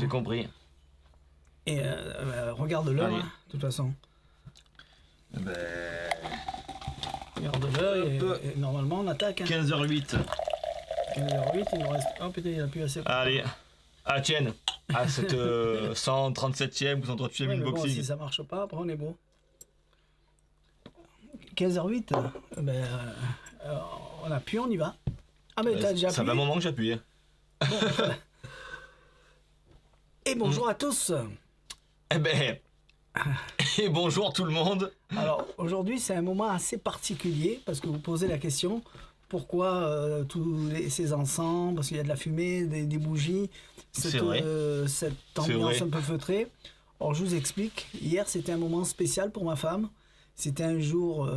J'ai compris. Et regarde l'heure, Allez. hein, de toute façon. Ben... Regarde l'heure Hop. et normalement on attaque. Hein. 15h08. 15h08, il nous reste... Oh putain, il n'y en a plus assez. Allez. Ah tienne. À cette 137e ou 138e Ouais, mais bon, unboxing. si ça marche pas, après on est beau. 15h08, on appuie, on y va. Ah mais t'as déjà Ça appuyé. fait un moment que j'appuie. Et bonjour à tous. Eh ben... Et bonjour tout le monde. Alors aujourd'hui c'est un moment assez particulier parce que vous posez la question pourquoi ces encens, parce qu'il y a de la fumée, des bougies, cette ambiance vrai. un peu feutrée. Alors je vous explique, hier c'était un moment spécial pour ma femme. C'était un jour,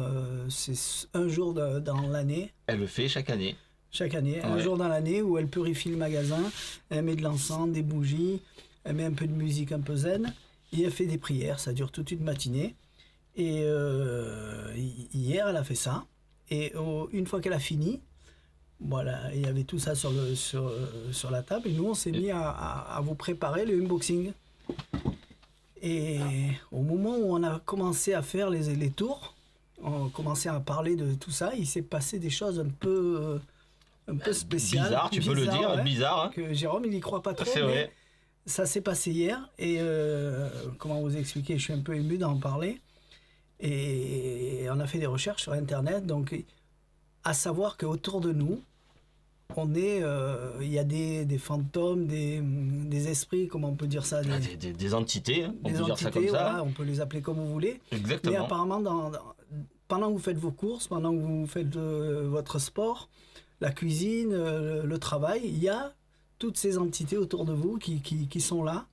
dans l'année. Elle le fait chaque année. Chaque année, un Ouais. jour dans l'année où elle purifie le magasin, elle met de l'encens, des bougies, elle met un peu de musique un peu zen, et elle fait des prières, ça dure toute une matinée. Et hier, elle a fait ça, et une fois qu'elle a fini, voilà, il y avait tout ça sur la table, et nous on s'est mis à vous préparer le unboxing. Et au moment où on a commencé à faire les tours, on a commencé à parler de tout ça, il s'est passé des choses un peu spéciales. Bizarre, tu peux le dire, ouais, bizarre. Hein. que Jérôme, il y croit pas trop. C'est mais vrai. ça s'est passé hier, et comment vous expliquer, je suis un peu ému d'en parler. Et on a fait des recherches sur Internet, donc à savoir qu'autour de nous, il y a des fantômes, des esprits, comment on peut dire ça, Des entités, hein, on des peut dire ça comme entités, ça. voilà, on peut les appeler comme vous voulez. Mais Exactement. apparemment, pendant que vous faites vos courses, pendant que vous faites votre sport, la cuisine, le travail, il y a toutes ces entités autour de vous qui sont là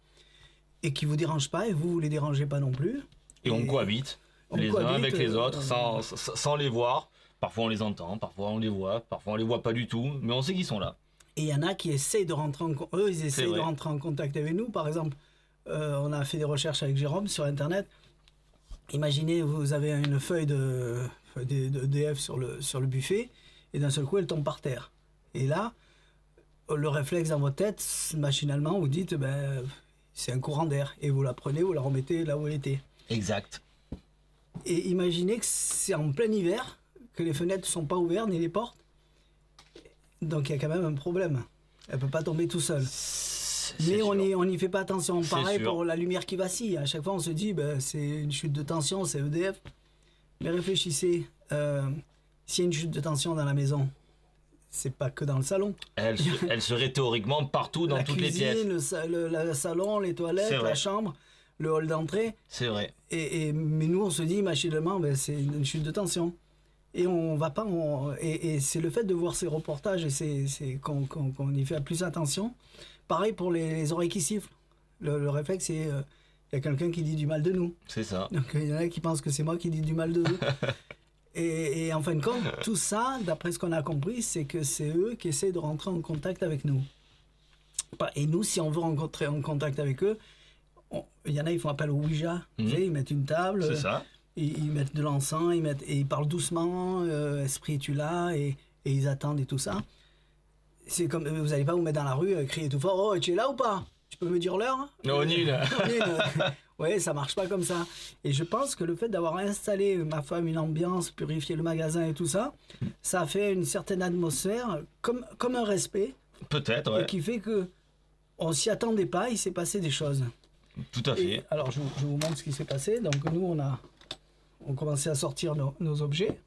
et qui ne vous dérangent pas, et vous ne les dérangez pas non plus. Et on cohabite les uns avec les autres sans les voir. Parfois on les entend, parfois on les voit pas du tout, mais on sait qu'ils sont là. Et il y en a qui essayent de rentrer ils essayent de rentrer en contact avec nous. Par exemple, on a fait des recherches avec Jérôme sur Internet. Imaginez, vous avez une feuille de DF sur le buffet, et d'un seul coup, elle tombe par terre. Et là, le réflexe dans votre tête, machinalement, vous dites, c'est un courant d'air. Et vous la prenez, vous la remettez là où elle était. Exact. Et imaginez que c'est en plein hiver, que les fenêtres ne sont pas ouvertes, ni les portes. Donc il y a quand même un problème. Elle ne peut pas tomber tout seule. Mais on n'y fait pas attention. Pareil pour la lumière qui vacille. À chaque fois, on se dit, c'est une chute de tension, c'est EDF. Mais réfléchissez, s'il y a une chute de tension dans la maison, c'est pas que dans le salon. Elle serait théoriquement partout dans toutes les pièces. La cuisine, le salon, les toilettes, la chambre, le hall d'entrée. C'est vrai. Mais nous, on se dit machinalement, c'est une chute de tension. Et on va pas. Et c'est le fait de voir ces reportages et qu'on y fait plus attention. Pareil pour les oreilles qui sifflent. Le réflexe, c'est il y a quelqu'un qui dit du mal de nous. C'est ça. Donc il y en a qui pensent que c'est moi qui dis du mal de eux. et en fin de compte, tout ça, d'après ce qu'on a compris, c'est que c'est eux qui essaient de rentrer en contact avec nous. Et nous, si on veut rentrer en contact avec eux, il y en a, ils font appel au Ouija. Vous savez, ils mettent une table. C'est ça. Ils mettent de l'encens, et ils parlent doucement, esprit tu là, et ils attendent et tout ça. C'est comme, vous n'allez pas vous mettre dans la rue, crier tout fort, oh, tu es là ou pas? Tu peux me dire l'heure? Non, nul. Ouais, ça marche pas comme ça. Et je pense que le fait d'avoir installé, ma femme, une ambiance, purifié le magasin et tout ça, ça a fait une certaine atmosphère, comme un respect. Peut-être, ouais. Et qui fait que on s'y attendait pas, il s'est passé des choses. Tout à fait. Et alors, je vous montre ce qui s'est passé. Donc nous, on commençait à sortir nos objets.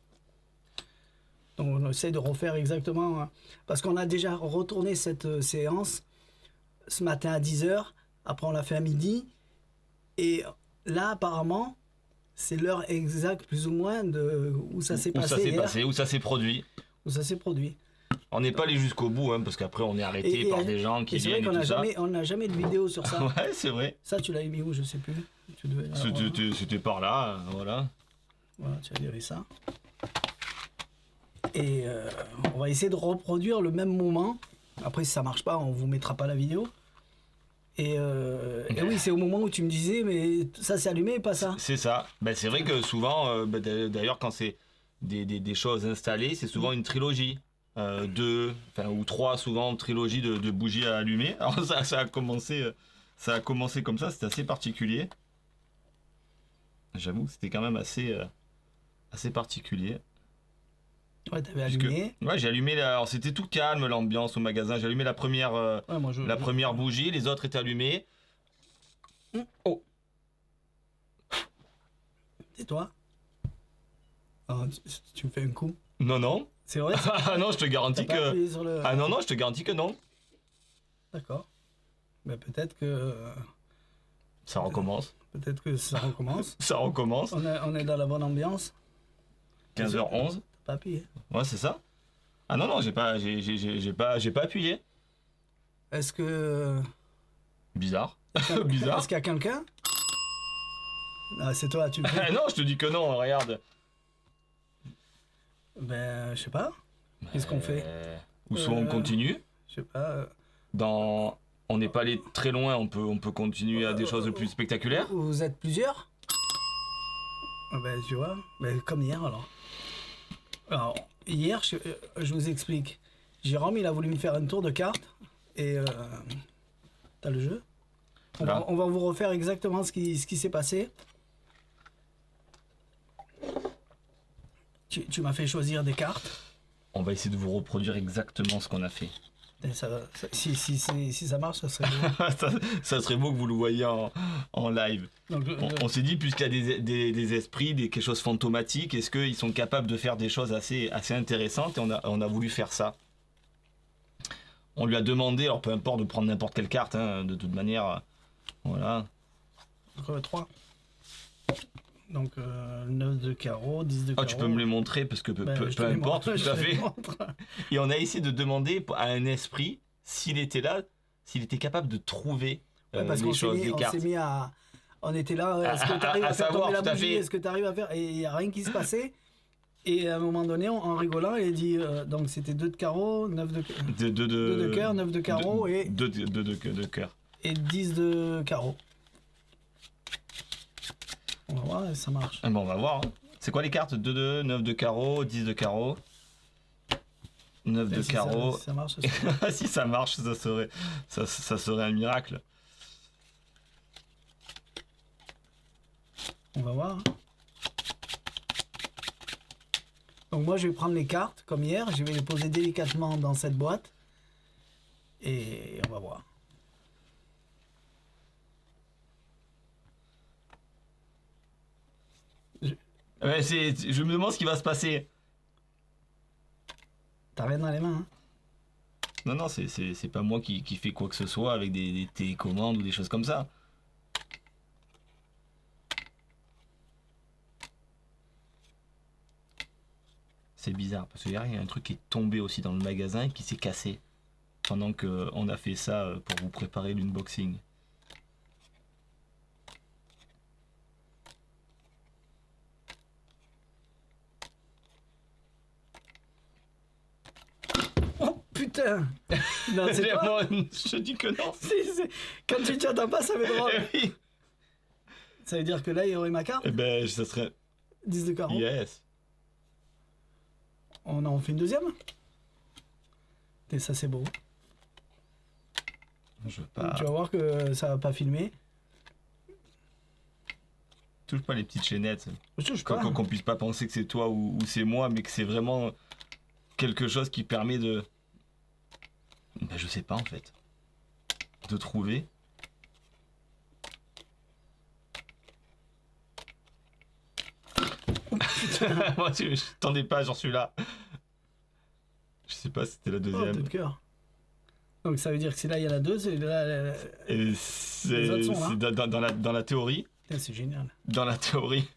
Donc on essaie de refaire exactement, hein, parce qu'on a déjà retourné cette séance ce matin à 10h, après on l'a fait à midi, et là apparemment c'est l'heure exacte plus ou moins où ça s'est passé, où ça s'est produit. Où ça s'est produit. On n'est pas allé jusqu'au bout, hein, parce qu'après on est arrêté par des gens qui viennent et tout ça. On n'a jamais de vidéo sur ça. Ouais, c'est vrai. Ça tu l'as mis où, je sais plus. C'était par là, voilà. Voilà, tu as viré ça. Et on va essayer de reproduire le même moment. Après, si ça marche pas, on vous mettra pas la vidéo. Et oui, c'est au moment où tu me disais, mais ça s'est allumé et pas ça. C'est ça. C'est vrai que souvent, d'ailleurs, quand c'est des choses installées, c'est souvent une trilogie. 2 ou 3 souvent trilogies de bougies à allumer. Alors ça a commencé ça a commencé comme ça, c'était assez particulier. J'avoue que c'était quand même assez particulier. Ouais, t'avais allumé. Ouais, j'ai allumé alors c'était tout calme l'ambiance au magasin. J'ai allumé la première, première bougie, les autres étaient allumés. Oh. Et toi? Oh, tu me fais un coup? Non, non. C'est vrai? Ah non, je te garantis que. Ah non, non, je te garantis que non. D'accord. Ben, peut-être que. Ça recommence. Peut-être que ça recommence. Ça recommence. On est dans la bonne ambiance. 15h11. T'as pas appuyé. Ouais, c'est ça. Ah non, non, j'ai pas appuyé. Est-ce que. Bizarre. Bizarre. Est-ce qu'il y a quelqu'un? Ah, c'est toi, tu le fais. Non, je te dis que non, regarde. Ben, je sais pas. Qu'est-ce qu'on fait? Ou soit on continue. Je sais pas. On n'est pas allé très loin, on peut continuer à des choses plus spectaculaires. Vous êtes plusieurs? Ben, tu vois, ben, comme hier alors. Alors, hier, je vous explique. Jérôme, il a voulu me faire un tour de cartes. Et t'as le jeu? On va vous refaire exactement ce qui s'est passé. Tu m'as fait choisir des cartes. On va essayer de vous reproduire exactement ce qu'on a fait. Si ça marche, ça serait beau. ça serait beau que vous le voyiez en live. Donc, on s'est dit, puisqu'il y a des esprits, quelque chose fantomatique, est-ce qu'ils sont capables de faire des choses assez intéressantes? Et on a voulu faire ça. On lui a demandé, alors peu importe de prendre n'importe quelle carte, hein, de toute manière. Voilà. 3. Donc 9 de carreau, 10 de carreau. Tu peux me les montrer parce que peu importe, tout à fait. Et on a essayé de demander à un esprit s'il était là, s'il était capable de trouver les choses, les cartes. On était là, est-ce que tu arrives à faire tomber la bougie? Est-ce que tu arrives à faire... Et il n'y a rien qui se passait. Et à un moment donné, en rigolant, il a dit, donc c'était 2 de carreau, 9 de cœur, 9 de carreau et... 2 de cœur. Et 10 de carreau. On va voir si ça marche. Bon, on va voir. Hein. C'est quoi les cartes? 2 de 9 de carreau, 10 de carreau, 9 de carreau. Ça marche, si ça marche, ça serait un miracle. On va voir. Donc moi, je vais prendre les cartes, comme hier. Je vais les poser délicatement dans cette boîte. Et on va voir. Ouais, je me demande ce qui va se passer. T'as rien dans les mains, hein? Non, non, c'est pas moi qui fais quoi que ce soit avec des télécommandes ou des choses comme ça. C'est bizarre, parce qu'il y a un truc qui est tombé aussi dans le magasin et qui s'est cassé. Pendant qu'on a fait ça pour vous préparer l'unboxing. Putain! Non, c'est pas... Moi, je dis que non. Quand tu t'y attends pas, ça fait drôle. Oui. Ça veut dire que là, il y aurait ma carte? Eh ben, ça serait... 10 de carreau. Yes. On en fait une deuxième? Et ça, c'est beau. Je veux pas... Tu vas voir que ça va pas filmer. Touche pas les petites chaînettes. Je touche pas. Qu'on puisse pas penser que c'est toi ou c'est moi, mais que c'est vraiment quelque chose qui permet de... Ben, je sais pas en fait. De trouver. Moi, je t'en ai pas, j'en suis là. Je sais pas si c'était la deuxième. Oh, de cœur. Donc ça veut dire que si là il y en a deux, c'est là. C'est dans la théorie. C'est génial. Dans la théorie.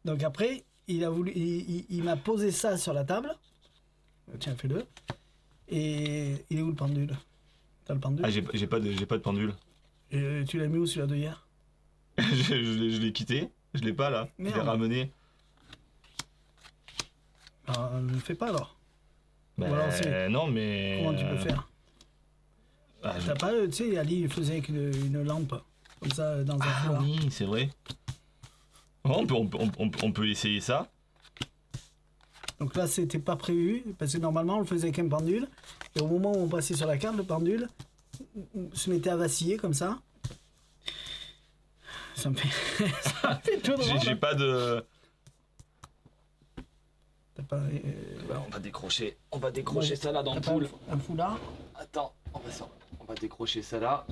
Donc après, il m'a posé ça sur la table. Tiens, fais-le. Et il est où le pendule? T'as le pendule? Ah, j'ai pas de pendule. Tu l'as mis où celui-là de hier? je l'ai quitté. Je l'ai pas là. Merde. Je l'ai ramené. Alors, ne le fais pas alors. Ben, alors, non mais... Comment tu peux faire? T'as pas, tu sais, Ali il faisait avec une lampe. Comme ça, dans un foulard. Oui, c'est vrai. Oh, on peut essayer ça. Donc là, c'était pas prévu, parce que normalement, on le faisait avec un pendule. Et au moment où on passait sur la carte, le pendule se mettait à vaciller comme ça. Ça me fait, ça me fait tout drôle. J'ai pas de... T'as pas, On va décrocher ça là dans le t'as pas pool. un foulard? Attends, on va décrocher ça là.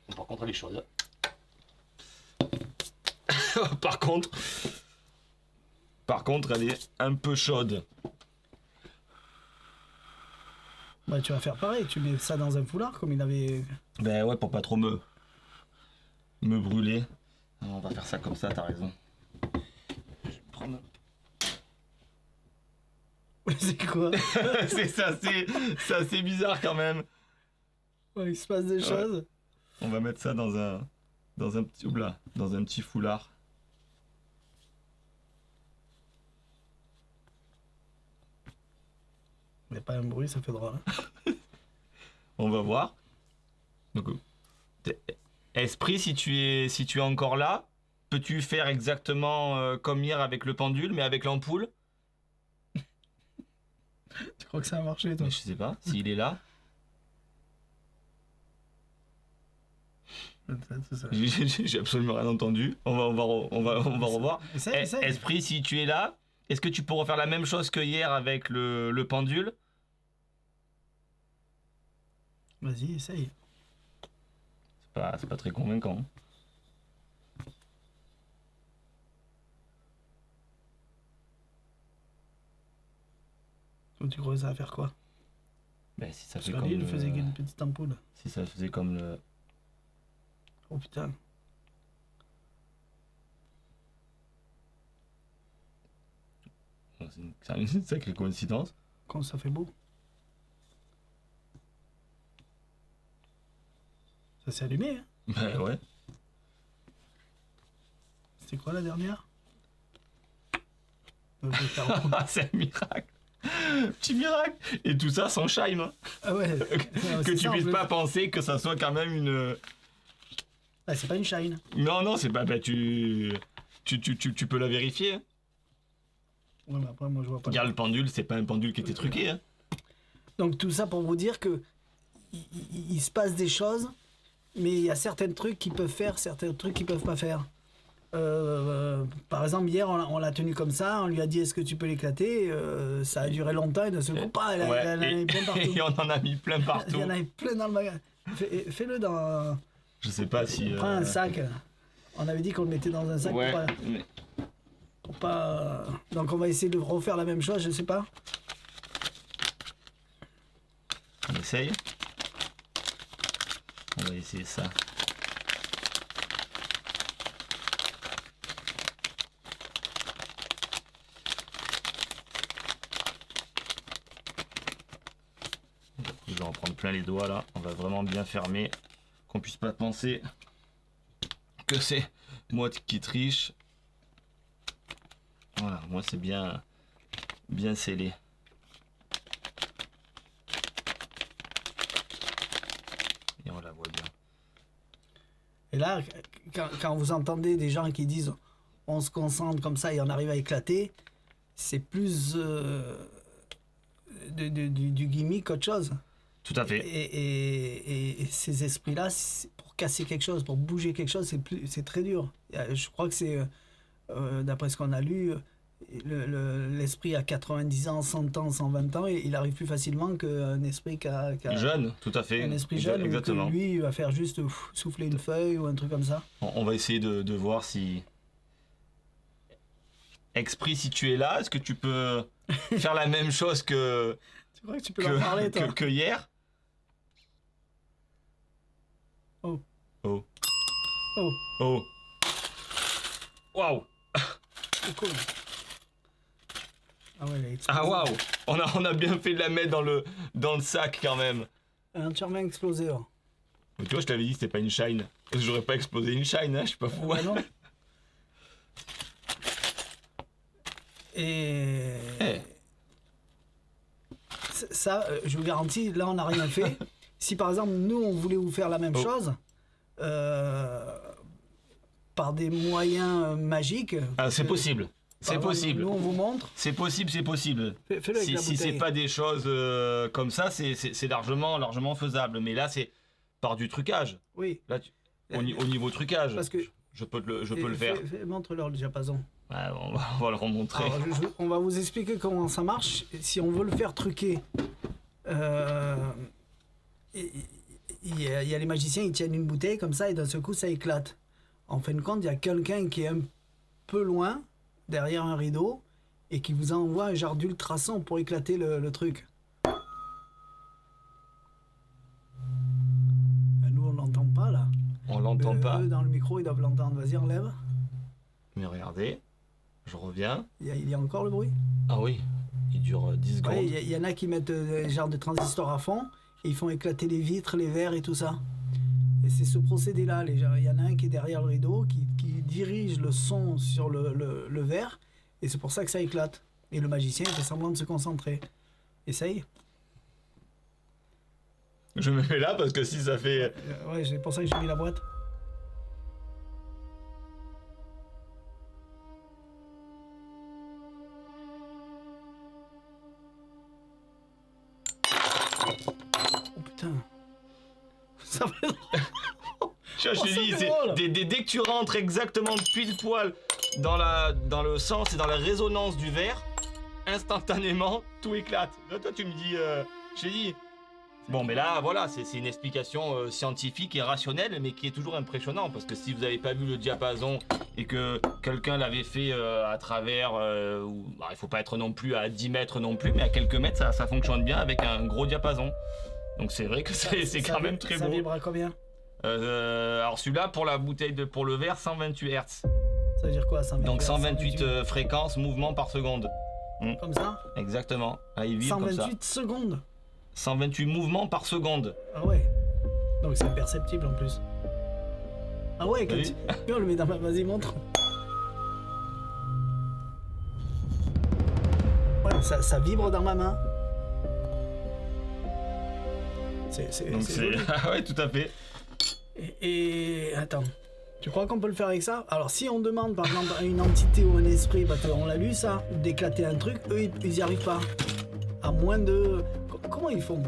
Bon, par contre, elle est chaude. Par contre, elle est un peu chaude. Bah, tu vas faire pareil, tu mets ça dans un foulard comme il avait. Ben ouais, pour pas trop me brûler. On va faire ça comme ça, t'as raison. Je vais prendre... C'est quoi? c'est assez bizarre quand même. Ouais, il se passe des choses. On va mettre ça dans un petit foulard. Mais pas un bruit, ça fait drôle. Hein. On va voir. Donc, Esprit, si tu es encore là, peux-tu faire exactement comme hier avec le pendule, mais avec l'ampoule? Tu crois que ça a marché, toi? Mais je sais pas, s'il est là. C'est ça. J'ai absolument rien entendu. On va revoir. Essaye. Esprit, si tu es là, est-ce que tu peux refaire la même chose que hier avec le pendule? Vas-y, essaye. C'est pas très convaincant. Donc, tu crois que ça va faire quoi? Ben, si ça Parce fait que comme lui, il faisait qu'une petite ampoule. Si ça faisait comme le... Oh putain. C'est une sacrée coïncidence. Quand ça fait beau. Ça s'est allumé, hein? Ben ouais. C'était quoi la dernière? C'est un miracle. Petit miracle. Et tout ça sans shine. Hein. Ah ouais. Que tu puisses pas penser que ça soit quand même une... Ah, c'est pas une shine. Non, c'est pas... Bah, tu peux la vérifier. Hein. Ouais, mais après, moi, je vois pas. Regarde le pendule, c'est pas un pendule qui était truqué. Hein. Donc tout ça pour vous dire que il se passe des choses, mais il y a certains trucs qui peuvent faire, certains trucs qui peuvent pas faire. Par exemple, hier, on l'a tenu comme ça, on lui a dit est-ce que tu peux l'éclater, ça a duré longtemps, et ne se coupe pas, elle en a mis plein partout. Et on en a mis plein partout. Il y en avait plein dans le magasin. Fais-le dans... Je sais pas si... Prends un sac. On avait dit qu'on le mettait dans un sac Ouais, pour pas... Donc on va essayer de refaire la même chose, je sais pas. On essaye. On va essayer ça. Je vais en prendre plein les doigts là. On va vraiment bien fermer. Qu'on puisse pas penser que c'est moi qui triche. Voilà, moi c'est bien scellé. Et on la voit bien. Et là, quand vous entendez des gens qui disent on se concentre comme ça et on arrive à éclater, c'est plus du gimmick qu'autre chose. Tout à fait. Et ces esprits-là, pour casser quelque chose, pour bouger quelque chose, c'est très dur. Je crois que c'est, d'après ce qu'on a lu, l'esprit à 90 ans, 100 ans, 120 ans, il arrive plus facilement qu'un esprit qui a jeune, tout à fait. Un esprit jeune, exactement. Lui, il va faire juste souffler une feuille ou un truc comme ça. On va essayer de voir si... Esprit, si tu es là, est-ce que tu peux faire la même chose que... Tu crois que tu peux leur parler, toi? Que hier? Oh. Oh. Oh. Oh. Waouh. C'est cool. Ah ouais, elle ah waouh. On a bien fait de la mettre dans le sac quand même. Elle a entièrement explosé. Oh. Mais tu vois, je t'avais dit c'était pas une shine. J'aurais pas explosé une shine, hein, je suis pas fou. Non. Et... Hey. Ça, je vous garantis, là on n'a rien fait. Si par exemple nous on voulait vous faire la même chose, par des moyens magiques... Ah, c'est possible. C'est possible. Nous on vous montre. C'est possible. Fais-le avec la si c'est pas des choses comme ça, c'est largement faisable. Mais là, c'est par du trucage. Oui. Là, au niveau trucage, Parce que je peux le faire. Montre-leur le diapason. Ouais, on va le remontrer. Alors, on va vous expliquer comment ça marche. Si on veut le faire truquer, il y a les magiciens, ils tiennent une bouteille comme ça et d'un seul coup ça éclate. En fin de compte, il y a quelqu'un qui est un peu loin, derrière un rideau, et qui vous envoie un genre d'ultrason pour éclater le truc. Nous, on l'entend pas là. On l'entend pas. Eux, dans le micro, ils doivent l'entendre. Vas-y, enlève. Mais regardez, je reviens. Il y a encore le bruit. Ah oui, il dure 10 secondes. Ouais, il y en a qui mettent des genres de transistors à fond et ils font éclater les vitres, les verres et tout ça. Et c'est ce procédé-là. Il y en a un qui est derrière le rideau, qui dirige le son sur le verre et c'est pour ça que ça éclate. Et le magicien il fait semblant de se concentrer. Essaye. Je me mets là parce que si ça fait... Ouais, c'est pour ça que j'ai mis la boîte. Oh putain. Ça fait drôle. Je te dis, dès que tu rentres exactement pile poil dans le sens et dans la résonance du verre, instantanément, tout éclate. Là, toi, tu me dis... je t'ai dit... Bon, mais là, voilà, c'est une explication scientifique et rationnelle, mais qui est toujours impressionnante, parce que si vous n'avez pas vu le diapason et que quelqu'un l'avait fait à travers, il faut pas être non plus à 10 mètres non plus, mais à quelques mètres, ça fonctionne bien avec un gros diapason. Donc c'est vrai que c'est quand même très beau. Ça vibre à combien? Alors celui-là, pour la bouteille, pour le verre, 128 Hz. Ça veut dire quoi, 128 Donc 128 fréquences, mouvements par seconde. Comme ça? Exactement. Ah, il vibre comme ça. 128 secondes. 128 mouvements par seconde. Ah ouais. Donc c'est perceptible en plus. Ah ouais, on le met dans ma... Vas-y, montre. Ouais, ça vibre dans ma main. C'est joli. Ah ouais, tout à fait. Et attends. Tu crois qu'on peut le faire avec ça? Alors si on demande par exemple à une entité ou un esprit, on l'a lu ça, d'éclater un truc, eux ils y arrivent pas. À moins de... Comment ils font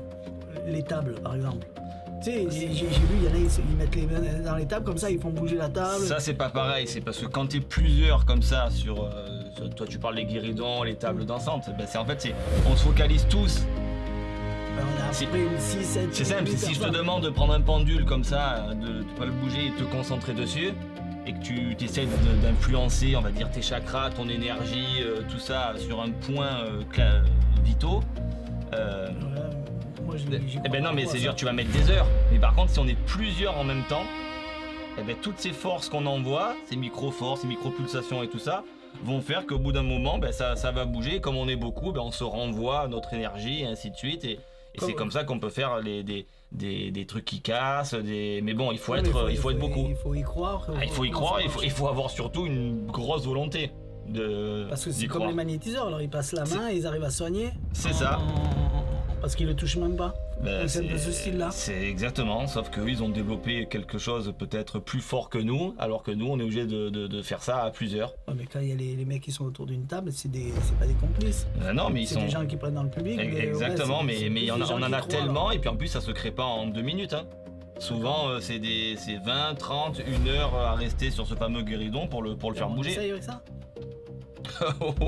les tables, par exemple? Tu sais, j'ai vu, il y en a, ils mettent les mains dans les tables, comme ça, ils font bouger la table. Ça, c'est pas pareil, c'est parce que quand t'es plusieurs comme ça sur... toi, tu parles des guéridons, les tables dansantes, on se focalise tous. On a à peu près une 6, 7... C'est simple, si je te demande de prendre un pendule comme ça, de pas le bouger et de te concentrer dessus, et que tu essaies d'influencer, on va dire, tes chakras, ton énergie, tout ça, sur un point vitaux, non, mais c'est sûr, tu vas mettre des heures. Mais par contre, si on est plusieurs en même temps, toutes ces forces qu'on envoie, ces micro-forces, ces micro-pulsations et tout ça, vont faire qu'au bout d'un moment, ça va bouger. Comme on est beaucoup, on se renvoie notre énergie et ainsi de suite. Et c'est comme ça qu'on peut faire des trucs qui cassent. Mais bon, il faut être beaucoup. Il faut y croire. Il faut y croire. Il faut avoir surtout une grosse volonté. Parce que c'est comme les magnétiseurs. Alors ils passent la main et ils arrivent à soigner. C'est ça. Parce qu'ils le touchent même pas. C'est de ce style-là. C'est exactement, sauf qu'eux, ils ont développé quelque chose peut-être plus fort que nous, alors que nous, on est obligé de faire ça à plusieurs. Ouais, mais quand il y a les mecs qui sont autour d'une table, c'est pas des complices. Non, mais c'est des gens qui prennent dans le public. Exactement, mais on en a tellement, alors. Et puis en plus, ça se crée pas en 2 minutes. Hein. Souvent, c'est 20, 30, 1 heure à rester sur ce fameux guéridon pour le faire bouger. Ça avec ça?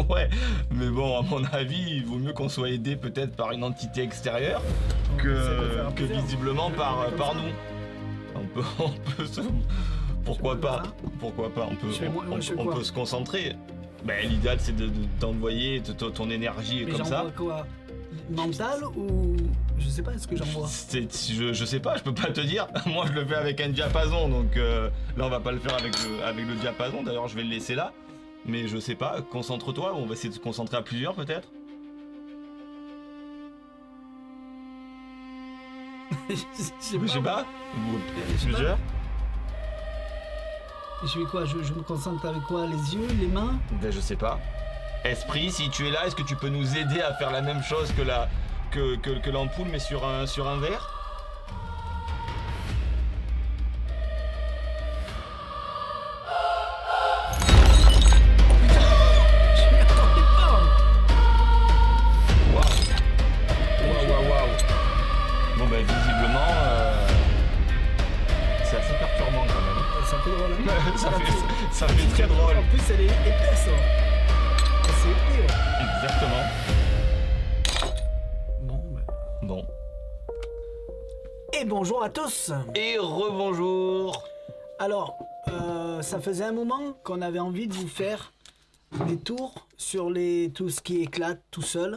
Ouais, mais bon, à mon avis, il vaut mieux qu'on soit aidé peut-être par une entité extérieure que visiblement par nous. On peut pourquoi pas, on peut se concentrer. L'idéal c'est d'envoyer ton énergie mais comme ça. Quoi, mental ou je sais pas, est-ce que j'envoie? Je sais pas, je peux pas te dire. Moi je le fais avec un diapason, donc là on va pas le faire avec le diapason. D'ailleurs je vais le laisser là. Mais je sais pas, concentre-toi, on va essayer de se concentrer à plusieurs peut-être. Je sais pas. Plusieurs. Je fais quoi? Je me concentre avec quoi? Les yeux, les mains? Je sais pas. Esprit, si tu es là, est-ce que tu peux nous aider à faire la même chose que l'ampoule mais sur un verre? Visiblement, c'est assez perturbant quand même. c'est les épaisses. C'est épais, ouais. Exactement. Bon, ben. Bon. Et bonjour à tous. Et rebonjour. Alors, ça faisait un moment qu'on avait envie de vous faire des tours sur tout ce qui éclate tout seul.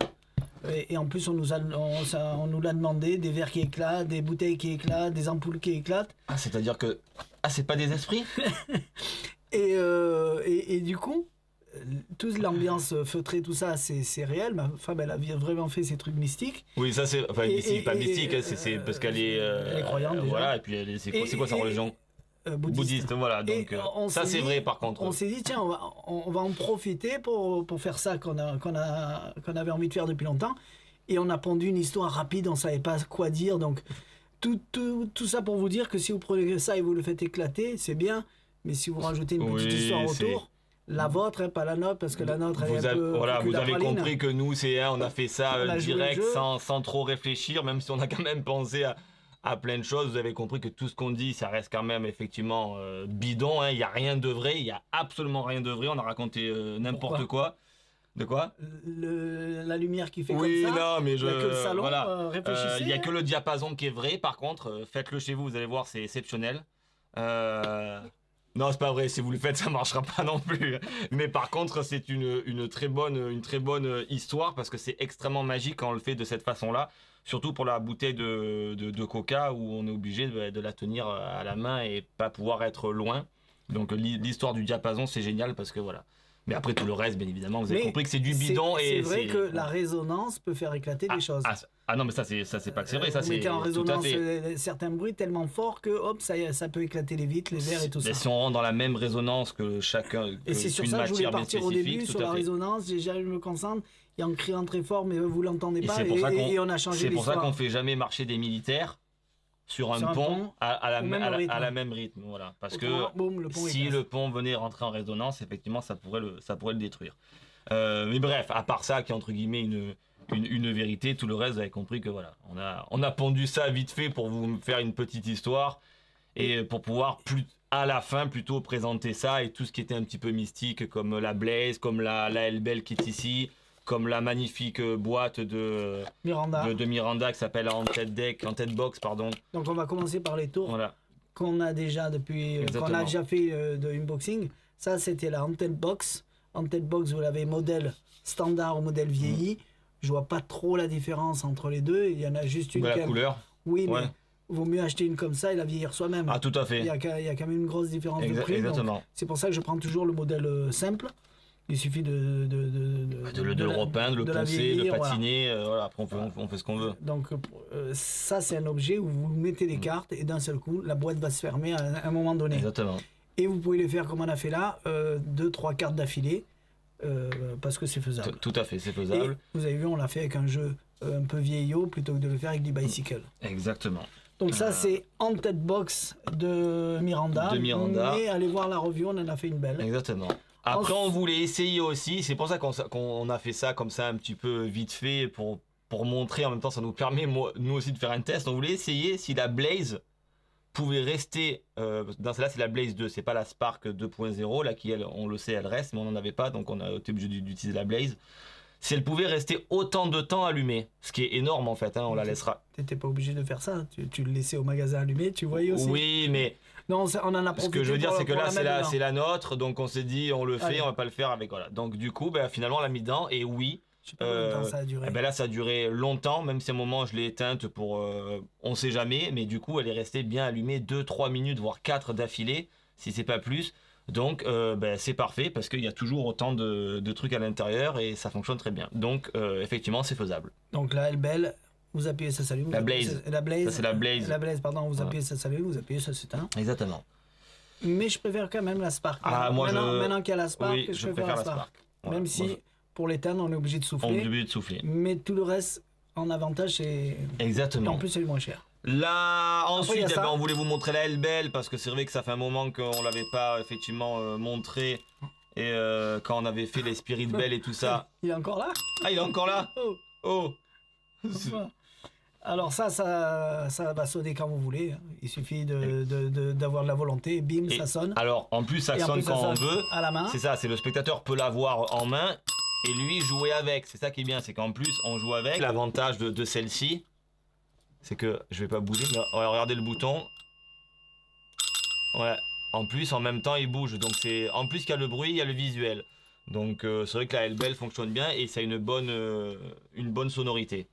Et en plus, on nous l'a demandé, des verres qui éclatent, des bouteilles qui éclatent, des ampoules qui éclatent. Ah, c'est-à-dire que... Ah, c'est pas des esprits? et du coup, toute l'ambiance feutrée, tout ça, c'est réel. Ma femme, elle a vraiment fait ces trucs mystiques. Oui, ça c'est... Enfin, mystique, pas mystique, c'est parce qu'elle est... elle est croyante, déjà. Voilà, et puis c'est quoi sa religion? Bouddhiste, voilà. Donc, ça c'est vrai par contre. On s'est dit, tiens, on va en profiter pour faire ça qu'on avait envie de faire depuis longtemps. Et on a pondu une histoire rapide, on ne savait pas quoi dire. Donc, tout ça pour vous dire que si vous prenez ça et vous le faites éclater, c'est bien. Mais si vous rajoutez une petite histoire autour, la vôtre, hein, pas la nôtre, parce que la nôtre, elle est un peu... Voilà, vous avez compris que nous, on a fait ça direct, sans trop réfléchir, même si on a quand même pensé à plein de choses. Vous avez compris que tout ce qu'on dit, ça reste quand même effectivement bidon. Il n'y a rien de vrai, il n'y a absolument rien de vrai. On a raconté n'importe quoi. De quoi? La lumière qui fait comme ça. Oui, non, mais il n'y a que le salon, voilà. Réfléchissez. Il n'y a que le diapason qui est vrai. Par contre, faites-le chez vous, vous allez voir, c'est exceptionnel. Non, c'est pas vrai. Si vous le faites, ça marchera pas non plus. Mais par contre, c'est une très bonne histoire parce que c'est extrêmement magique quand on le fait de cette façon-là. Surtout pour la bouteille de coca où on est obligé de la tenir à la main et pas pouvoir être loin. Donc l'histoire du diapason, c'est génial parce que voilà. Mais après tout le reste, bien évidemment, vous avez compris que c'est du bidon. C'est vrai que la résonance peut faire éclater des choses. Ah non, mais ça c'est pas que c'est vrai. Ça, vous mettez en résonance certains bruits tellement forts que hop, ça peut éclater les vitres, les verres et tout ça. Si on rentre dans la même résonance que chacun, et c'est sur ça que je voulais partir au début, sur la résonance. Déjà, je me concentre. Et en criant très fort, mais vous l'entendez pas. Et on a changé l'histoire. C'est pour ça qu'on fait jamais marcher des militaires sur un pont à la même rythme. Voilà. Parce que si le pont venait rentrer en résonance, effectivement, ça pourrait le détruire. Mais bref, à part ça, qui est entre guillemets une vérité, tout le reste, vous avez compris que voilà, on a pondu ça vite fait pour vous faire une petite histoire et pour pouvoir à la fin plutôt présenter ça et tout ce qui était un petit peu mystique, comme la Blaze, comme la L-Belle qui est ici, comme la magnifique boîte de Miranda qui s'appelle Haunted Box, pardon. Donc on va commencer par les tours qu'on a déjà fait de unboxing. Ça c'était la Haunted Box. Haunted Box, vous l'avez modèle standard ou modèle vieilli. Je vois pas trop la différence entre les deux. Il y en a juste une. La couleur. Oui, mais vaut mieux acheter une comme ça et la vieillir soi-même. Ah, tout à fait. Il y a quand même une grosse différence de prix. Exactement. C'est pour ça que je prends toujours le modèle simple. Il suffit de le repeindre, de le poncer, de le patiner. Voilà. Après, on fait ce qu'on veut. Donc, ça, c'est un objet où vous mettez des cartes et d'un seul coup, la boîte va se fermer à un moment donné. Exactement. Et vous pouvez les faire comme on a fait là, 2-3 cartes d'affilée, parce que c'est faisable. Tout à fait, c'est faisable. Et vous avez vu, on l'a fait avec un jeu un peu vieillot plutôt que de le faire avec du bicycle. Exactement. Donc ça, c'est Haunted Box de Miranda. Mais allez voir la review, on en a fait une belle. Exactement. Après, on voulait essayer aussi, c'est pour ça qu'on a fait ça comme ça un petit peu vite fait pour montrer, en même temps ça nous permet nous aussi de faire un test. On voulait essayer si la Blaze pouvait rester, dans celle-là c'est la Blaze 2, c'est pas la Spark 2.0, là qui elle, on le sait, elle reste, mais on n'en avait pas, donc on a été obligé d'utiliser la Blaze. Si elle pouvait rester autant de temps allumée, ce qui est énorme en fait, hein, on la laissera. T'étais pas obligé de faire ça, tu le laissais au magasin allumé, tu voyais aussi. Oui, mais... Non, on en a profité. Ce que je veux dire, c'est que là, c'est la nôtre, donc on s'est dit, on le fait, on va pas le faire avec. Voilà. Donc du coup, finalement, on l'a mis dedans, et oui. Je sais pas combien de temps ça a duré. Là, ça a duré longtemps, même si à un moment, je l'ai éteinte pour. On sait jamais, mais du coup, elle est restée bien allumée 2-3 minutes, voire 4 d'affilée, si c'est pas plus. Donc, c'est parfait, parce qu'il y a toujours autant de trucs à l'intérieur, et ça fonctionne très bien. Donc, effectivement, c'est faisable. Donc là, elle belle. Vous appuyez, ça s'allume. La Blaze. La Blaze. Ça, c'est la Blaze. La Blaze, pardon. Vous appuyez, ça s'allume. Vous appuyez, ça s'éteint. Exactement. Mais je préfère quand même la Spark. Maintenant qu'il y a la Spark, je préfère la Spark. Voilà. Même si, pour l'éteindre, on est obligé de souffler. On est obligé de souffler. Mais tout le reste, en avantage, c'est... Exactement. Et en plus, c'est moins cher. Là, ensuite, on voulait vous montrer la L-Belle, parce que c'est vrai que ça fait un moment qu'on l'avait pas, effectivement, montré. Et quand on avait fait les Spirit Bell et tout ça... Il est encore là? Ah, il est encore là? Oh. Alors ça va sonner quand vous voulez. Hein. Il suffit d'avoir de la volonté. Bim, ça sonne. Alors, en plus, ça Et en sonne plus, quand ça on sonne veut. à la main. C'est ça, c'est le spectateur peut l'avoir en main et lui jouer avec. C'est ça qui est bien, c'est qu'en plus, on joue avec. L'avantage de celle-ci, c'est que je vais pas bouger. Mais regardez le bouton. Ouais. En plus, en même temps, il bouge. Donc c'est en plus qu'il y a le bruit, il y a le visuel. Donc c'est vrai que la L-Bell fonctionne bien et ça a une bonne sonorité.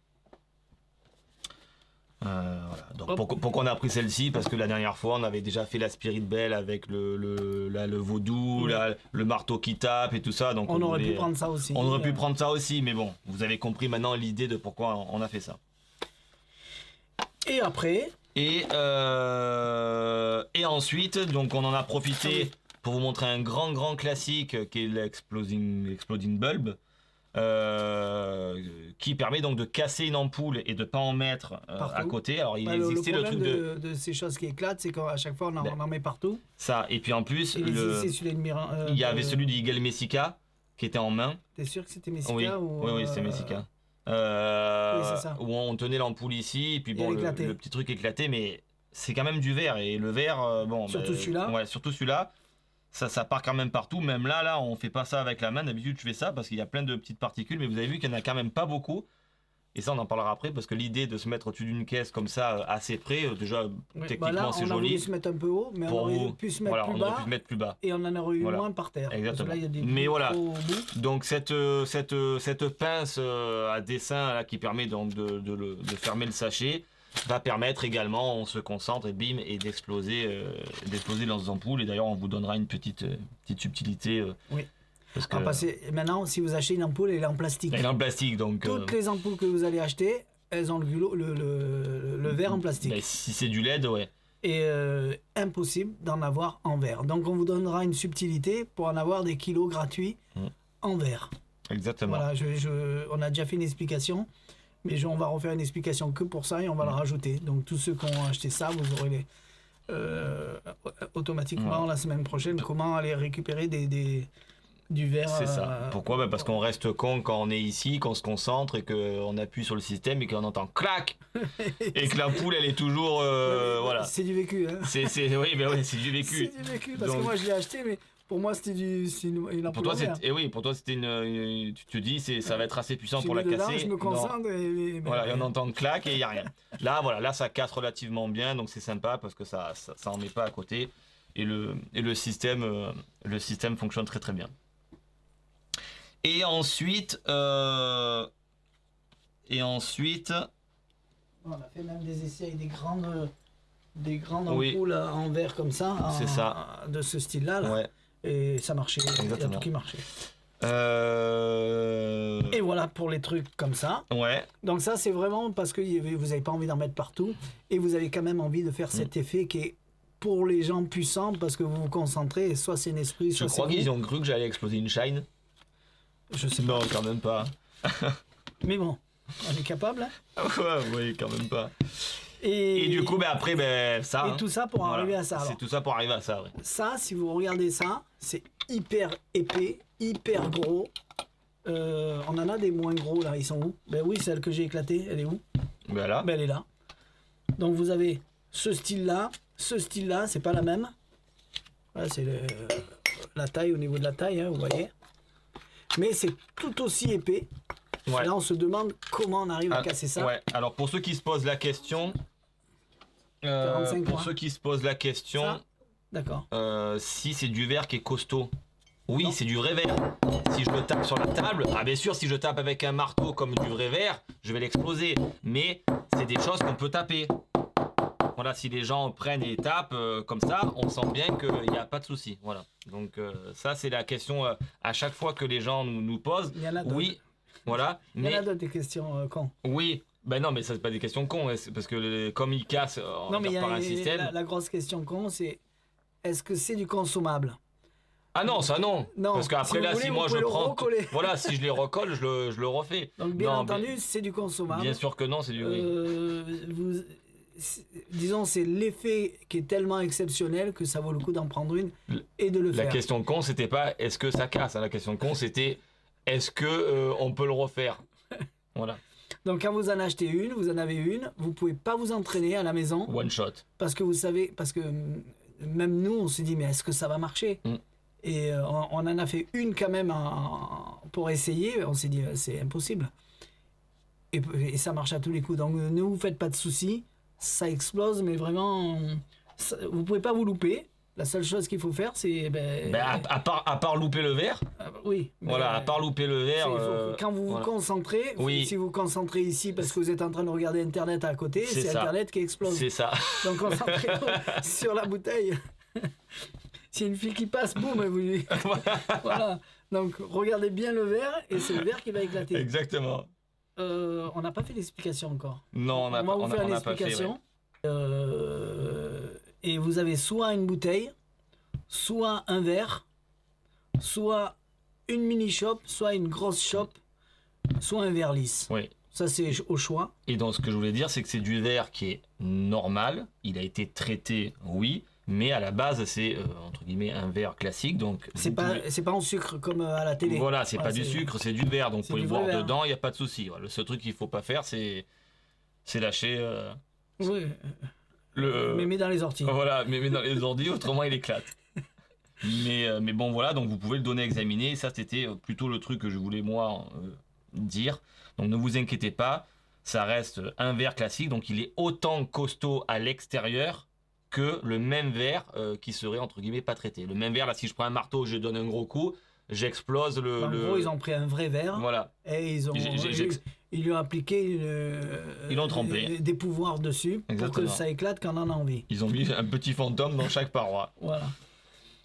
Voilà. Donc pourquoi on a pris celle-ci? Parce que la dernière fois, on avait déjà fait la Spirit Bell avec le vaudou, le marteau qui tape et tout ça. Donc on aurait pu prendre ça aussi. On aurait pu prendre ça aussi, mais bon, vous avez compris maintenant l'idée de pourquoi on a fait ça. Et après. Et ensuite, donc on en a profité pour vous montrer un grand classique qui est l'Exploding Bulb, qui permet donc de casser une ampoule et de ne pas en mettre à côté. Alors il existait le problème de ces choses qui éclatent, c'est qu'à chaque fois on en met partout. Ça, et puis en plus, il y avait celui du Eagle Messica qui était en main. T'es sûr que c'était Messica? Oui, c'était Messica. Oui, c'est ça. Où on tenait l'ampoule ici, et puis bon, le petit truc éclatait, mais c'est quand même du verre, et le verre, bon... Surtout celui-là. Ouais, surtout celui-là, ça part quand même partout, même là, on fait pas ça avec la main, d'habitude je fais ça, parce qu'il y a plein de petites particules, mais vous avez vu qu'il y en a quand même pas beaucoup, et ça on en parlera après, parce que l'idée de se mettre au-dessus d'une caisse comme ça, assez près, déjà, techniquement là, c'est joli. On a voulu se mettre un peu haut, mais on aurait pu se mettre plus bas, et on en aurait eu moins par terre. Exactement. Là, il y a des mais voilà, donc cette pince à dessin là, qui permet donc de fermer le sachet, va permettre également, on se concentre et bim, et d'exploser dans les ampoules. Et d'ailleurs, on vous donnera une petite subtilité. Oui. Parce que... maintenant, si vous achetez une ampoule, elle est en plastique. Elle est en plastique, donc... Toutes les ampoules que vous allez acheter, elles ont le verre en plastique. Mais si c'est du LED, ouais. Et impossible d'en avoir en verre. Donc, on vous donnera une subtilité pour en avoir des kilos gratuits en verre. Exactement. Voilà, on a déjà fait une explication. Mais on va refaire une explication que pour ça et on va la rajouter. Donc tous ceux qui ont acheté ça, vous aurez automatiquement la semaine prochaine comment aller récupérer du verre. C'est ça. Pourquoi? Parce qu'on reste con quand on est ici, qu'on se concentre et qu'on appuie sur le système et qu'on entend clac et que l'ampoule elle est toujours voilà. C'est du vécu. Hein. Oui, c'est du vécu. C'est du vécu parce que moi je l'ai acheté mais pour moi c'était une ampoule en verre. Et oui, pour toi c'était tu te dis ça va être assez puissant pour la casser. Je me concentre et on entend clac et il y a rien. Là ça casse relativement bien, donc c'est sympa parce que ça en met pas à côté et le système fonctionne très très bien. Et ensuite on a fait même des essais avec des grandes ampoules en verre comme ça, de ce style-là. Ouais. Et ça marchait, il y a tout qui marchait. Et voilà pour les trucs comme ça. Ouais. Donc ça c'est vraiment parce que vous n'avez pas envie d'en mettre partout et vous avez quand même envie de faire cet effet qui est pour les gens puissants parce que vous vous concentrez, soit c'est un esprit, soit je crois qu'ils ont cru que j'allais exploser une shine. Je sais pas. Non, quand même pas. Mais bon, on est capable. Hein. Oui, quand même pas. Et du coup, après, ça. Et tout ça pour arriver à ça. C'est tout ça pour arriver à ça, ouais. Ça, si vous regardez ça, c'est hyper épais, hyper gros. On en a des moins gros là, ils sont où? Ben oui, celle que j'ai éclatée, elle est où? Ben là. Ben elle est là. Donc vous avez ce style-là, c'est pas la même. Voilà, c'est la taille au niveau de la taille, hein, vous voyez. Mais c'est tout aussi épais. Ouais. Là, on se demande comment on arrive à casser ça. Ouais. Alors pour ceux qui se posent la question, d'accord. Si c'est du verre qui est costaud, oui, c'est du vrai verre. Si je le tape sur la table, bien sûr, si je tape avec un marteau comme du vrai verre, je vais l'exploser. Mais c'est des choses qu'on peut taper. Voilà, si les gens prennent et tapent comme ça, on sent bien qu'il n'y a pas de souci. Voilà. Donc ça, c'est la question à chaque fois que les gens nous posent. Il y en a d'autres. Oui, voilà. Il y en a d'autres des questions cons. Oui. Ben non, mais ça c'est pas des questions cons, parce que comme ils cassent par un système. La grosse question con, c'est est-ce que c'est du consommable? Ah non, ça non. Parce qu'après si là, si moi je prends, voilà, si je les recolle, je le refais. Donc bien entendu, c'est du consommable. Bien sûr que non, c'est du. Disons, c'est l'effet qui est tellement exceptionnel que ça vaut le coup d'en prendre une et de le faire. La question con, c'était pas est-ce que ça casse. La question con, c'était est-ce que on peut le refaire. Voilà. Donc quand vous en achetez une, vous en avez une, vous pouvez pas vous entraîner à la maison. One shot. Parce que vous savez, parce que même nous, on s'est dit, mais est-ce que ça va marcher? Et on en a fait une quand même pour essayer. On s'est dit, c'est impossible. Et ça marche à tous les coups. Donc ne vous faites pas de soucis. Ça explose, mais vraiment, vous pouvez pas vous louper. La seule chose qu'il faut faire, c'est... à part louper le verre. Oui. Voilà, à part louper le verre. Quand vous vous concentrez, si vous vous concentrez ici parce que vous êtes en train de regarder Internet à côté, c'est Internet qui explose. C'est ça. Donc concentrez-vous sur la bouteille. Si une fille qui passe, boum, vous... Voilà. Donc regardez bien le verre et c'est le verre qui va éclater. Exactement. On n'a pas fait l'explication encore. Non, on va vous faire l'explication. Et vous avez soit une bouteille, soit un verre, soit une mini chope, soit une grosse chope, soit un verre lisse. Oui. Ça, c'est au choix. Et donc, ce que je voulais dire, c'est que c'est du verre qui est normal. Il a été traité, oui, mais à la base, c'est entre guillemets un verre classique. Donc, c'est pas en sucre comme à la télé. Voilà, c'est pas du sucre, c'est du verre. Donc, vous pouvez le boire verre. dedans, il n'y a pas de souci. Le seul truc qu'il faut pas faire, c'est lâcher. Oui. Mais dans les orties. Voilà, mais dans les orties, autrement il éclate. Mais bon, voilà, donc vous pouvez le donner à examiner. Ça, c'était plutôt le truc que je voulais, moi, dire. Donc ne vous inquiétez pas, ça reste un verre classique. Donc il est autant costaud à l'extérieur que le même verre qui serait, entre guillemets, pas traité. Le même verre, là, si je prends un marteau, je donne un gros coup, j'explose le... En gros, ils ont pris un vrai verre. Voilà. Et ils lui ont appliqué ils l'ont trempé. Des pouvoirs dessus. Exactement. Pour que ça éclate quand on en a envie. Ils ont mis un petit fantôme dans chaque paroi. Voilà.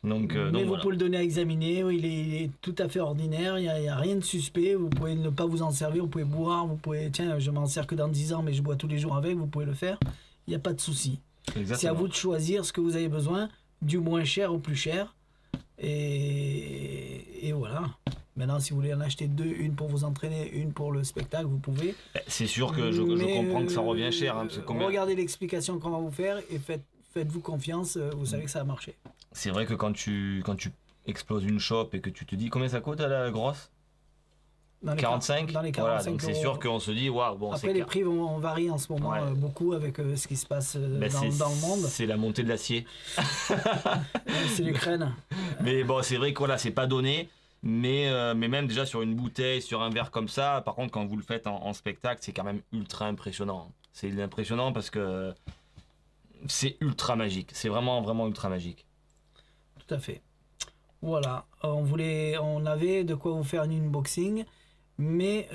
Donc vous voilà. pouvez le donner à examiner. Il est tout à fait ordinaire. Il n'y a rien de suspect. Vous pouvez ne pas vous en servir. Vous pouvez boire. Vous pouvez, tiens, je m'en sers que dans 10 ans, mais je bois tous les jours avec. Vous pouvez le faire. Il n'y a pas de souci. C'est à vous de choisir ce que vous avez besoin, du moins cher au plus cher. Et voilà. Maintenant, si vous voulez en acheter deux, une pour vous entraîner, une pour le spectacle, vous pouvez. C'est sûr que je comprends que ça revient cher. Hein, regardez l'explication qu'on va vous faire et faites-vous confiance. Vous savez que ça va marcher. C'est vrai que quand tu exploses une chope et que tu te dis combien ça coûte à la grosse, dans les 45. Dans les 45 voilà, donc c'est sûr qu'on se dit waouh, bon. Après, les prix varient en ce moment beaucoup avec ce qui se passe dans le monde. C'est la montée de l'acier. C'est l'Ukraine. Mais bon, c'est vrai que voilà, c'est pas donné. Mais même déjà sur une bouteille, sur un verre comme ça, par contre, quand vous le faites en spectacle, c'est quand même ultra impressionnant. C'est impressionnant parce que c'est ultra magique. C'est vraiment, vraiment ultra magique. Tout à fait. Voilà. On avait de quoi vous faire un unboxing, mais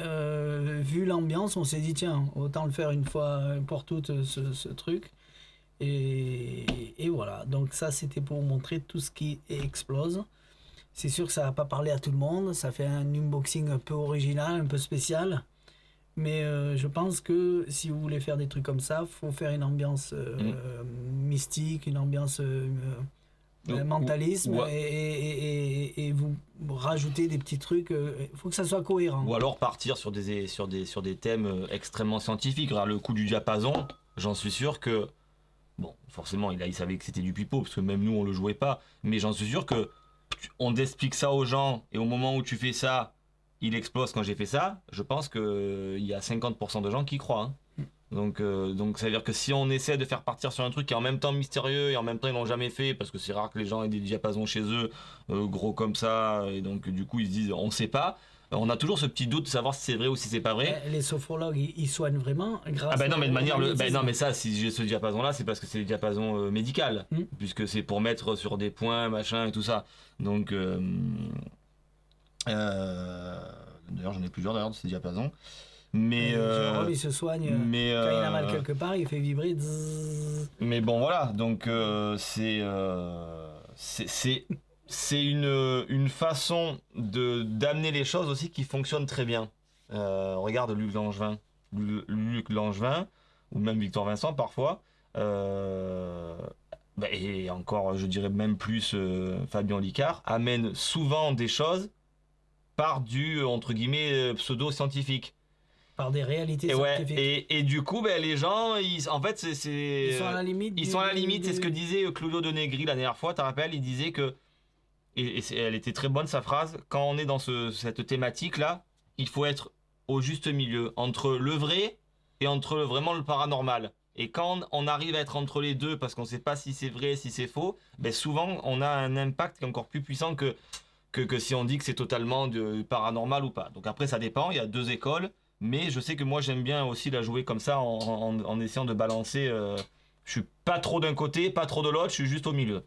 vu l'ambiance, on s'est dit, tiens, autant le faire une fois pour toutes, ce truc. Et voilà. Donc ça, c'était pour vous montrer tout ce qui explose. C'est sûr que ça va pas parler à tout le monde, ça fait un unboxing un peu original, un peu spécial, mais je pense que si vous voulez faire des trucs comme ça, faut faire une ambiance mystique, une ambiance mentalisme, et vous rajoutez des petits trucs, faut que ça soit cohérent. Ou alors partir sur des thèmes extrêmement scientifiques. Alors, le coup du diapason, j'en suis sûr que, bon, forcément il savait que c'était du pipeau, parce que même nous on le jouait pas, mais j'en suis sûr que on explique ça aux gens et au moment où tu fais ça, il explose quand j'ai fait ça, je pense qu'il y a 50% de gens qui croient. Hein. Donc ça veut dire que si on essaie de faire partir sur un truc qui est en même temps mystérieux et en même temps ils l'ont jamais fait, parce que c'est rare que les gens aient des diapasons chez eux, gros comme ça, et donc du coup ils se disent on sait pas. On a toujours ce petit doute de savoir si c'est vrai ou si c'est pas vrai. Les sophrologues, ils soignent vraiment grâce non, mais de manière non, mais ça, si j'ai ce diapason-là, c'est parce que c'est des diapasons médical, puisque c'est pour mettre sur des points, machin et tout ça. Donc, d'ailleurs, j'en ai plusieurs d'ailleurs de ces diapasons. Mais Jérôme, il se soigne. Quand il a mal quelque part, il fait vibrer. Mais bon, voilà. Donc, c'est une façon d'amener les choses aussi qui fonctionne très bien. Regarde Luc Langevin, ou même Victor Vincent parfois, et encore je dirais même plus Fabien Licard, amène souvent des choses par du entre guillemets pseudo-scientifique. Par des réalités scientifiques. Et du coup, les gens, en fait, ils sont à la limite. C'est ce que disait Claudio de Negri la dernière fois, tu te rappelles, il disait que, et elle était très bonne sa phrase, quand on est dans cette thématique-là, il faut être au juste milieu entre le vrai et entre vraiment le paranormal. Et quand on arrive à être entre les deux parce qu'on ne sait pas si c'est vrai, si c'est faux, ben souvent on a un impact qui est encore plus puissant que si on dit que c'est totalement paranormal ou pas. Donc après ça dépend, il y a deux écoles, mais je sais que moi j'aime bien aussi la jouer comme ça en essayant de balancer. Je suis pas trop d'un côté, pas trop de l'autre, je suis juste au milieu.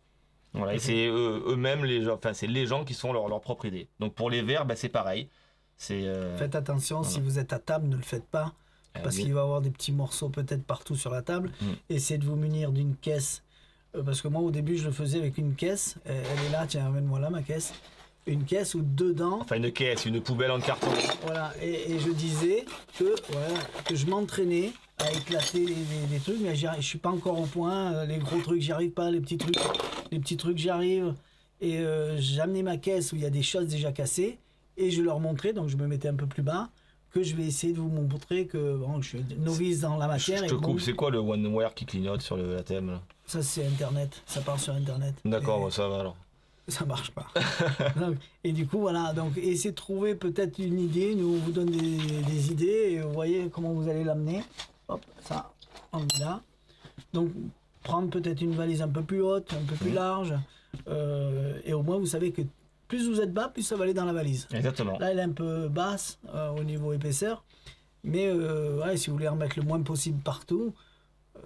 Voilà, et c'est eux-mêmes c'est les gens qui sont leur propre idée. Donc pour les verts, ben, c'est pareil. Faites attention, si vous êtes à table, ne le faites pas. Parce qu'il va y avoir des petits morceaux peut-être partout sur la table. Essayez de vous munir d'une caisse. Parce que moi, au début, je le faisais avec une caisse. Elle est là, tiens, amène-moi là ma caisse. Une caisse où dedans... Enfin, une caisse, une poubelle en carton. Voilà, et je disais que je m'entraînais à éclater des trucs, mais je suis pas encore au point. Les gros trucs, j'y arrive pas. Les petits trucs, j'y arrive. Et j'amenais ma caisse où il y a des choses déjà cassées. Et je leur montrais, donc je me mettais un peu plus bas, que je vais essayer de vous montrer que bon, je suis novice dans la matière. Je te coupe, c'est quoi le OneWare qui clignote sur la thème là? Ça c'est Internet, ça part sur Internet. D'accord, bon, ça va alors. Ça marche pas. Donc, et du coup voilà, donc essayez de trouver peut-être une idée, nous on vous donne des idées et vous voyez comment vous allez l'amener. Hop, ça, on est là. Donc prendre peut-être une valise un peu plus haute, un peu plus large, et au moins vous savez que plus vous êtes bas, plus ça va aller dans la valise. Exactement. Là, elle est un peu basse au niveau épaisseur. Mais si vous voulez en mettre le moins possible partout,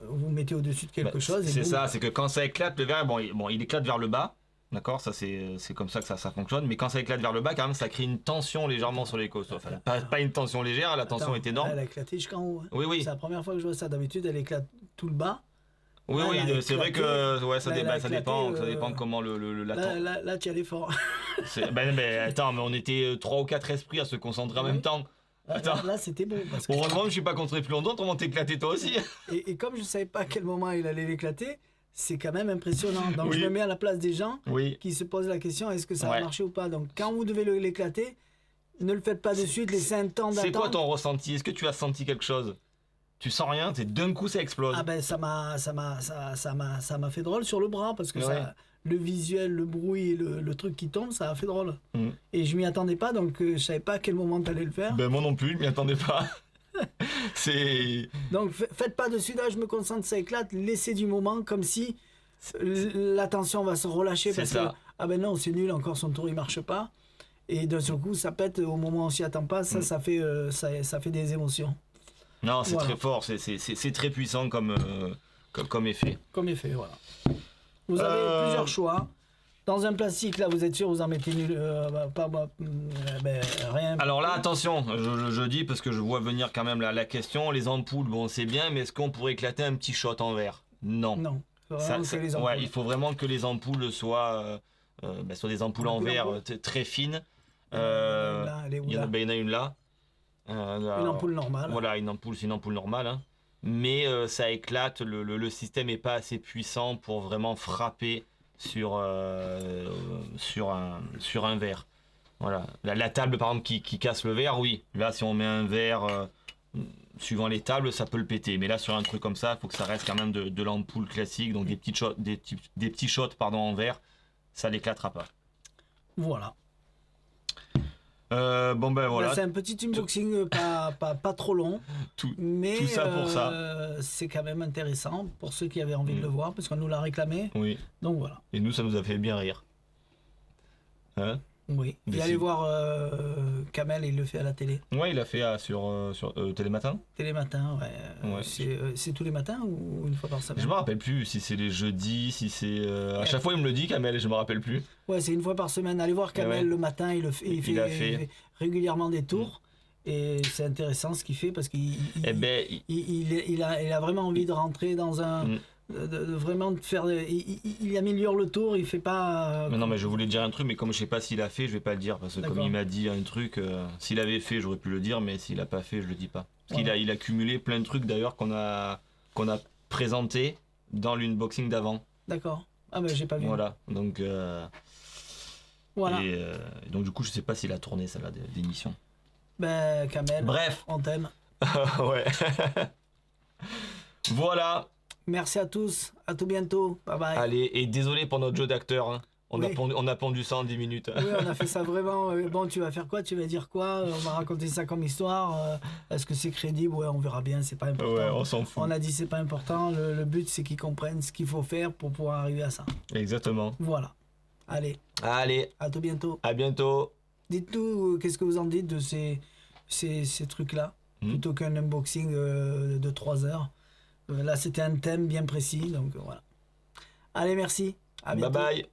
vous mettez au-dessus de quelque chose. C'est ça, c'est que quand ça éclate, le verre, il éclate vers le bas. D'accord, ça c'est comme ça que ça fonctionne. Mais quand ça éclate vers le bas, quand même, ça crée une tension légèrement sur les costauds. Enfin, pas une tension légère, la tension est énorme. Elle a éclaté jusqu'en haut. Hein. Oui. C'est la première fois que je vois ça. D'habitude, elle éclate tout le bas. Oui, c'est vrai que ça dépend comment Là, tu y allais fort. Mais attends, mais on était 3 ou 4 esprits à se concentrer en même temps. Là, c'était bon. Heureusement que je suis pas contre plus longtemps, autrement t'éclater toi aussi. Et comme je savais pas à quel moment il allait l'éclater, c'est quand même impressionnant. Donc je me mets à la place des gens qui se posent la question, est-ce que ça va marcher ou pas? Donc quand vous devez l'éclater, ne le faites pas de suite, laissez un temps d'attente. C'est quoi ton ressenti? Est-ce que tu as senti quelque chose? Tu sens rien, d'un coup ça explose. Ah ben ça m'a fait drôle sur le bras parce que le visuel, le bruit, le truc qui tombe, ça a fait drôle. Et je m'y attendais pas, donc je savais pas à quel moment tu allais le faire. Ben moi non plus, je m'y attendais pas. Donc faites pas de suite, là je me concentre, ça éclate, laissez du moment comme si la tension va se relâcher parce que ah ben non c'est nul, encore son tour il marche pas. Et d'un seul coup ça pète au moment où on s'y attend pas, ça fait des émotions. Non, c'est très fort, c'est très puissant comme effet. Comme effet, voilà. Vous avez plusieurs choix. Dans un plastique, là, vous êtes sûr, vous en mettez rien. Alors là, attention, je dis parce que je vois venir quand même la question. Les ampoules, bon, c'est bien, mais est-ce qu'on pourrait éclater un petit shot en verre? Non. Non. Il faut vraiment que les ampoules soient des ampoules en verre très fines. Il y en a une là. Une ampoule normale. Voilà, c'est une ampoule normale. Hein. Mais ça éclate, le système n'est pas assez puissant pour vraiment frapper sur un verre. Voilà. La table, par exemple, qui casse le verre, oui. Là, si on met un verre, suivant les tables, ça peut le péter. Mais là, sur un truc comme ça, il faut que ça reste quand même de l'ampoule classique. Donc des petits shots en verre, ça l'éclatera pas. Voilà. Voilà. C'est un petit unboxing pas trop long, mais tout ça pour ça. C'est quand même intéressant pour ceux qui avaient envie de le voir parce qu'on nous l'a réclamé. Oui. Donc voilà. Et nous, ça nous a fait bien rire. Hein? Oui. Et allez voir Kamel, il le fait à la télé. Ouais, il l'a fait sur Télématin. Télématin, ouais. C'est tous les matins ou une fois par semaine? Je me rappelle plus si c'est les jeudis, si c'est. À chaque fois, il me le dit, Kamel, et je me rappelle plus. Ouais, c'est une fois par semaine. Allez voir Kamel le matin, il fait régulièrement des tours. Et c'est intéressant ce qu'il fait parce qu'il a vraiment envie de rentrer dans un. Vraiment de faire. Il améliore le tour, il fait pas. Non, mais je voulais dire un truc, mais comme je sais pas s'il a fait, je vais pas le dire parce que comme il m'a dit un truc, s'il avait fait, j'aurais pu le dire, mais s'il a pas fait, je le dis pas. Parce qu'il a cumulé plein de trucs d'ailleurs qu'on a présenté dans l'unboxing d'avant. D'accord. Ah mais j'ai pas vu. Voilà. Donc. Voilà. Et donc du coup, je sais pas s'il a tourné celle-là d'émission. Ben Kamel. Bref. On t'aime. Ouais. Voilà. Merci à tous, à tout bientôt, bye bye. Allez, et désolé pour notre jeu d'acteur. Hein. On a pondu ça en 10 minutes. Oui, on a fait ça vraiment. Bon, tu vas faire quoi? Tu vas dire quoi? On va raconter ça comme histoire. Est-ce que c'est crédible? Ouais, on verra bien, c'est pas important. Ouais, on s'en fout. On a dit c'est pas important. Le but, c'est qu'ils comprennent ce qu'il faut faire pour pouvoir arriver à ça. Exactement. Voilà. Allez, Allez, à tout bientôt. à bientôt. Dites-nous, qu'est-ce que vous en dites de ces trucs-là, plutôt qu'un unboxing de 3 heures. Là, c'était un thème bien précis, donc voilà. Allez, merci. À bientôt. Bye bye.